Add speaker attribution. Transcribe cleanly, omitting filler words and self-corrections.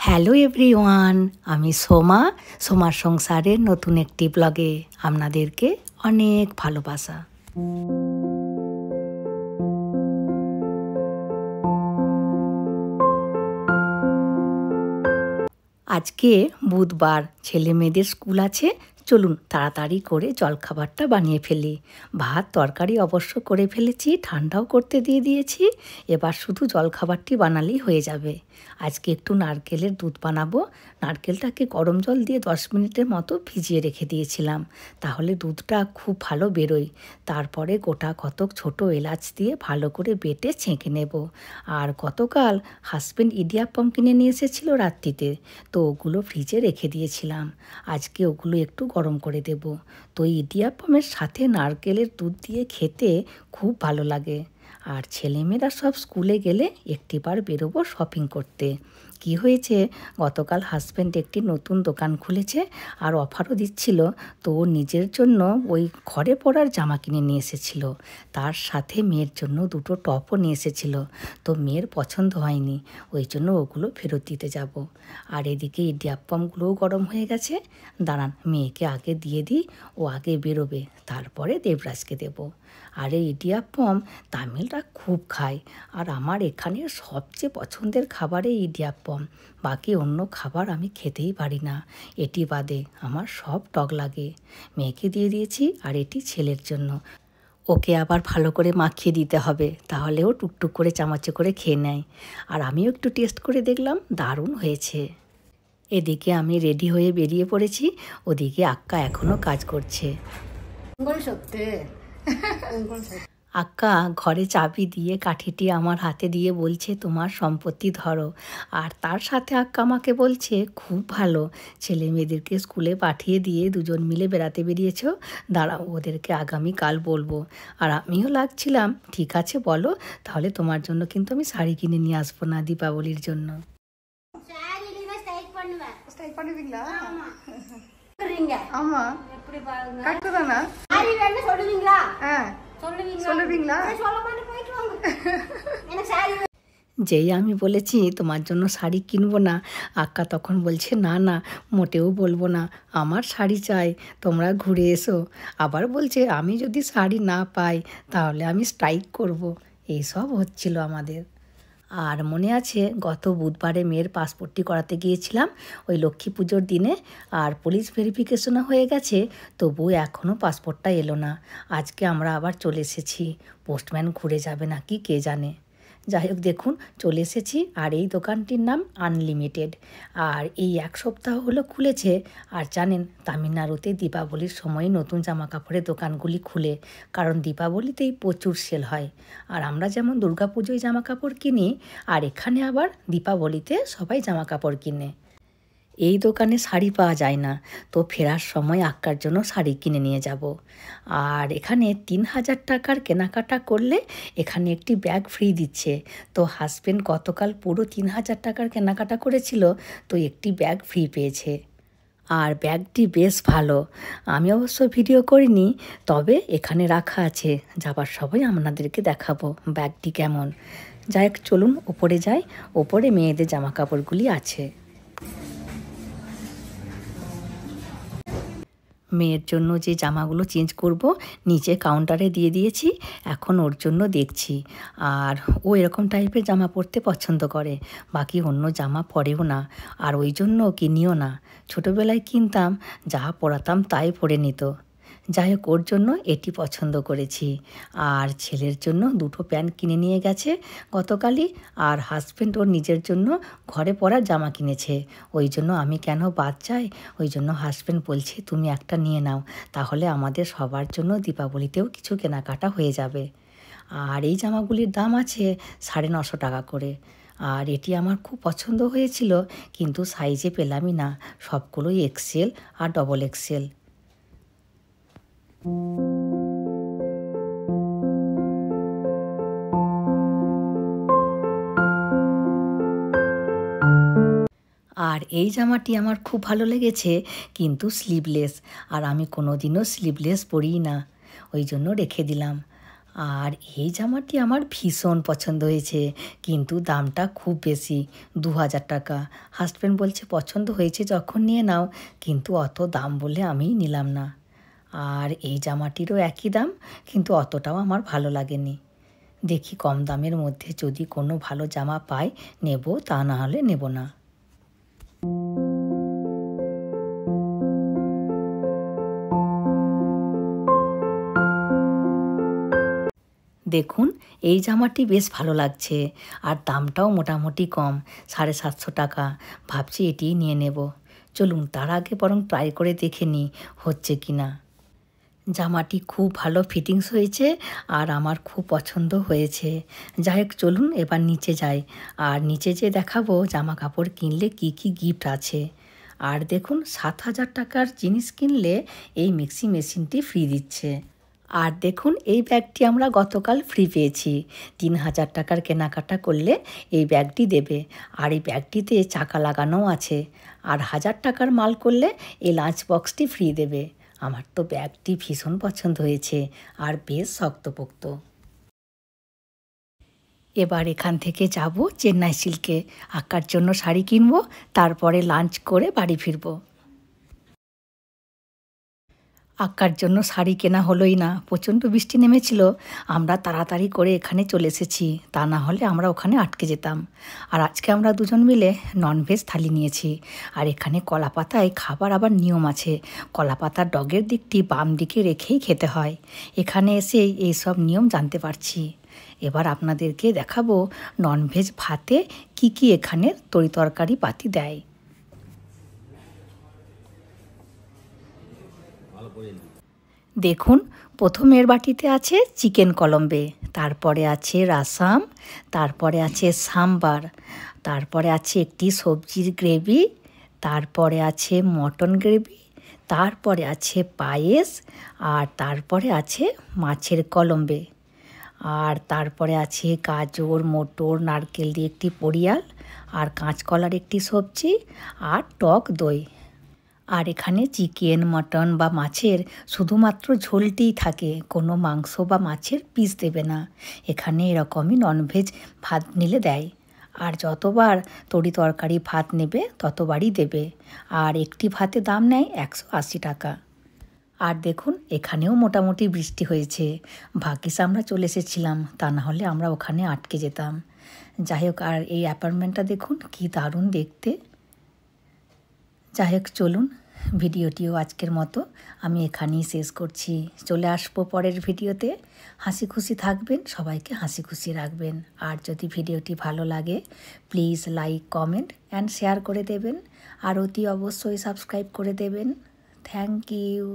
Speaker 1: Hello everyone, আমি সোমার সংসারের নতুন একটি ব্লগে আপনাদেরকে অনেক ভালোবাসা। আজকে বুধবার, ছেলে মেয়েদের স্কুল আছে। চলুন তাড়াতাড়ি করে জলখাবারটা বানিয়ে ফেলি। ভাত তরকারি অবশ্য করে ফেলেছি, ঠান্ডাও করতে দিয়ে দিয়েছি। এবার শুধু জলখাবারটি বানালেই হয়ে যাবে। আজকে একটু নারকেলের দুধ বানাবো। নারকেলটাকে গরম জল দিয়ে 10 মিনিটের মতো ভিজিয়ে রেখে দিয়েছিলাম, তাহলে দুধটা খুব ভালো বেরোয়। তারপরে গোটা কতক ছোট এলাচ দিয়ে ভালো করে বেটে ছেঁকে নেব। আর গতকাল হাজব্যান্ড ইডিয়াপ্পাম কিনে নিয়ে এসেছিল রাত্রিতে, তো ওগুলো ফ্রিজে রেখে দিয়েছিলাম। আজকে ওগুলো একটু গরম করে দেব। তো ইডিয়াপ্পামের সাথে নারকেলের দুধ দিয়ে খেতে খুব ভালো লাগে। আর ছেলেমেয়েরা সব স্কুলে গেলে একটিবার বেরোবো শপিং করতে। কি হয়েছে, গতকাল হাজব্যান্ড একটি নতুন দোকান খুলেছে আর অফারও দিচ্ছিল। তো ও নিজের জন্য ওই ঘরে পরার জামা কিনে নিয়ে এসেছিল, তার সাথে মেয়ের জন্য দুটো টপও নিয়ে এসেছিল। তো মেয়ের পছন্দ হয়নি, ওই জন্য ওগুলো ফেরত দিতে যাব। আর এদিকে ইডিয়াপ্পামগুলোও গরম হয়ে গেছে। দাঁড়ান, মেয়েকে আগে দিয়ে দিই, ও আগে বেরোবে, তারপরে দেবরাজকে দেব। আর এই ইডিয়াপ্পাম তামিলরা খুব খায়, আর আমার এখানে সবচেয়ে পছন্দের খাবার এই ইডিয়াপ্পাম। বাকি অন্য খাবার আমি খেতেই পারি না, এটি বাদে আমার সব টক লাগে। মেয়েকে দিয়ে দিয়েছি, আর এটি ছেলের জন্য। ওকে আবার ভালো করে মাখিয়ে দিতে হবে, তাহলেও টুকটুক করে চামচে করে খেয়ে নেয়। আর আমিও একটু টেস্ট করে দেখলাম, দারুণ হয়েছে। এদিকে আমি রেডি হয়ে বেরিয়ে পড়েছি, ওদিকে আক্কা এখনও কাজ করছে। আক্কা ঘরে চাবি দিয়ে কাঠিটি আমার হাতে দিয়ে বলছে, তোমার সম্পত্তি ধরো। আর তার সাথে আক্কা আমাকে বলছে, খুব ভালো, ছেলে মেয়েদেরকে স্কুলে পাঠিয়ে দিয়ে দুজন মিলে বেড়াতে বেরিয়েছো, দাঁড়াও ওদেরকে আগামীকাল বলবো। আর আমিও লাগছিলাম, ঠিক আছে বলো, তাহলে তোমার জন্য কিন্তু আমি শাড়ি কিনে নিয়ে আসবো না দীপাবলির জন্য। যেই আমি বলেছি তোমার জন্য শাড়ি কিনবো না, আক্কা তখন বলছে, না না, মোটেও বলবো না, আমার শাড়ি চাই, তোমরা ঘুরে এসো। আবার বলছে, আমি যদি শাড়ি না পাই তাহলে আমি স্ট্রাইক করব। এইসব হচ্ছিল আমাদের। আর মনে আছে, গত বুধবারে মেয়ের পাসপোর্টটি করাতে গিয়েছিলাম ওই লক্ষ্মী পুজোর দিনে, আর পুলিশ ভেরিফিকেশনও হয়ে গেছে, তবুও এখনও পাসপোর্টটা এলো না। আজকে আমরা আবার চলে এসেছি, পোস্টম্যান ঘুরে যাবে নাকি কে জানে। যাই হোক, দেখুন চলে এসেছি। আর এই দোকানটির নাম আনলিমিটেড, আর এই 1 সপ্তাহ হলো খুলেছে। আর জানেন, তামিলনাড়ুতে দীপাবলির সময় নতুন জামা কাপড়ের দোকানগুলি খুলে, কারণ দীপাবলিতেই প্রচুর সেল হয়। আর আমরা যেমন দুর্গাপুজোয় জামা কাপড় কিনি, আর এখানে আবার দীপাবলিতে সবাই জামা কাপড় কিনে। এই দোকানে শাড়ি পাওয়া যায় না, তো ফেরার সময় আক্কার জন্য শাড়ি কিনে নিয়ে যাব। আর এখানে 3000 টাকার কেনাকাটা করলে এখানে একটি ব্যাগ ফ্রি দিচ্ছে। তো হাজব্যান্ড গতকাল পুরো 3000 টাকার কেনাকাটা করেছিল, তো একটি ব্যাগ ফ্রি পেয়েছে। আর ব্যাগটি বেশ ভালো, আমি অবশ্য ভিডিও করিনি, তবে এখানে রাখা আছে, যাবার সময় আপনাদেরকে দেখাবো ব্যাগটি কেমন। যাই হোক, চলুন ওপরে যাই, ওপরে মেয়েদের জামা কাপড়গুলি আছে। মেয়ের জন্য যে জামাগুলো চেঞ্জ করব নিচে কাউন্টারে দিয়ে দিয়েছি, এখন ওর জন্য দেখছি। আর ও এরকম টাইপের জামা পরতে পছন্দ করে, বাকি অন্য জামা পরেও না, আর ওই জন্য কিনিও না। ছোটোবেলায় কিনতাম, যা পরাতাম তাই পরে নিত। যাই হোক, ওর জন্য এটি পছন্দ করেছি। আর ছেলের জন্য দুটো প্যান্ট কিনে নিয়ে গেছে গতকালই। আর হাজব্যান্ড ওর নিজের জন্য ঘরে পরার জামা কিনেছে, ওই জন্য আমি কেন বাদ যাই, ওই জন্য হাজব্যান্ড বলছে, তুমি একটা নিয়ে নাও, তাহলে আমাদের সবার জন্য দীপাবলিতেও কিছু কেনাকাটা হয়ে যাবে। আর এই জামাগুলির দাম আছে 950 টাকা করে। আর এটি আমার খুব পছন্দ হয়েছিল, কিন্তু সাইজে পেলামই না, সবগুলোই এক্সেল আর ডবল এক্সেল। আর এই জামাটি আমার খুব ভালো লেগেছে, কিন্তু স্লিভলেস, আর আমি কোনো দিনও স্লিভলেস পরিই না, ওই জন্য রেখে দিলাম। আর এই জামাটি আমার ভীষণ পছন্দ হয়েছে, কিন্তু দামটা খুব বেশি, 2000 টাকা। হাজব্যান্ড বলছে পছন্দ হয়েছে যখন নিয়ে নাও, কিন্তু অত দাম বলে আমি নিলাম না। আর এই জামাটিরও একই দাম, কিন্তু অতটাও আমার ভালো লাগেনি। দেখি কম দামের মধ্যে যদি কোনো ভালো জামা পাই নেব, তা না হলে নেব না। দেখুন, এই জামাটি বেশ ভালো লাগছে আর দামটাও মোটামুটি কম, 750 টাকা। ভাবছি এটিই নিয়ে নেব। চলুন তার আগে বরং ট্রাই করে দেখে নিই হচ্ছে কি না। জামাটি খুব ভালো ফিটিংস হয়েছে আর আমার খুব পছন্দ হয়েছে। যাই হোক, চলুন এবার নিচে যাই, আর নিচে যেয়ে দেখাবো জামা কাপড় কিনলে কি কি গিফট আছে। আর দেখুন, 7000 টাকার জিনিস কিনলে এই মিক্সি মেশিনটি ফ্রি দিচ্ছে। আর দেখুন, এই ব্যাগটি আমরা গতকাল ফ্রি পেয়েছি। 3000 টাকার কেনাকাটা করলে এই ব্যাগটি দেবে। আর এই ব্যাগটিতে চাকা লাগানোও আছে। আর 1000 টাকার মাল করলে এই লাঞ্চ বক্সটি ফ্রি দেবে। আমার তো ব্যাগটি ভীষণ পছন্দ হয়েছে আর বেশ শক্তপোক্ত। এবার এখান থেকে যাব চেন্নাই সিল্কে, আঁকার জন্য শাড়ি কিনবো, তারপরে লাঞ্চ করে বাড়ি ফিরবো। আঁকার জন্য শাড়ি কেনা হলোই না, প্রচণ্ড বৃষ্টি নেমেছিল। আমরা তাড়াতাড়ি করে এখানে চলে এসেছি, তা না হলে আমরা ওখানে আটকে যেতাম। আর আজকে আমরা দুজন মিলে ননভেজ থালি নিয়েছি। আর এখানে কলাপাতায় খাবার আবার নিয়ম আছে, কলাপাতার ডগের দিকটি বাম দিকে রেখেই খেতে হয়। এখানে এসে এইসব নিয়ম জানতে পারছি। এবার আপনাদেরকে দেখাবো ননভেজ ভাতে কি কি এখানে তরিতরকারি পাতি দেয়। দেখুন, প্রথমের বাটিতে আছে চিকেন কলম্বে, তারপরে আছে রাসাম, তারপরে আছে সাম্বার, তারপরে আছে একটি সবজির গ্রেভি, তারপরে আছে মটন গ্রেভি, তারপরে আছে পায়েস, আর তারপরে আছে মাছের কলম্বে, আর তারপরে আছে গাজর মটর নারকেল দিয়ে একটি পরিয়াল, আর কাঁচকলার একটি সবজি, আর টক দই। আর এখানে চিকেন মটন বা মাছের শুধুমাত্র ঝোলটিই থাকে, কোনো মাংস বা মাছের পিস দেবে না। এখানে এরকমই ননভেজ ভাত নিলে দেয়। আর যতবার তরি তরকারি ভাত নেবে ততবারই দেবে। আর একটি ভাতে দাম নেয় 180 টাকা। আর দেখুন, এখানেও মোটামুটি বৃষ্টি হয়েছে। ভাগ্যিস আমরা চলে এসেছিলাম, তা না হলে আমরা ওখানে আটকে যেতাম। যাই হোক, আর এই অ্যাপার্টমেন্টটা দেখুন কি দারুণ দেখতে। যাই হোক, চলুন ভিডিওটিও আজকের মতো আমি এখানেই শেষ করছি। চলে আসবো পরের ভিডিওতে। হাসি খুশি থাকবেন, সবাইকে হাসি খুশি রাখবেন। আর যদি ভিডিওটি ভালো লাগে please like comment and share করে দেবেন। আর অতি অবশ্যই সাবস্ক্রাইব করে দেবেন। Thank you.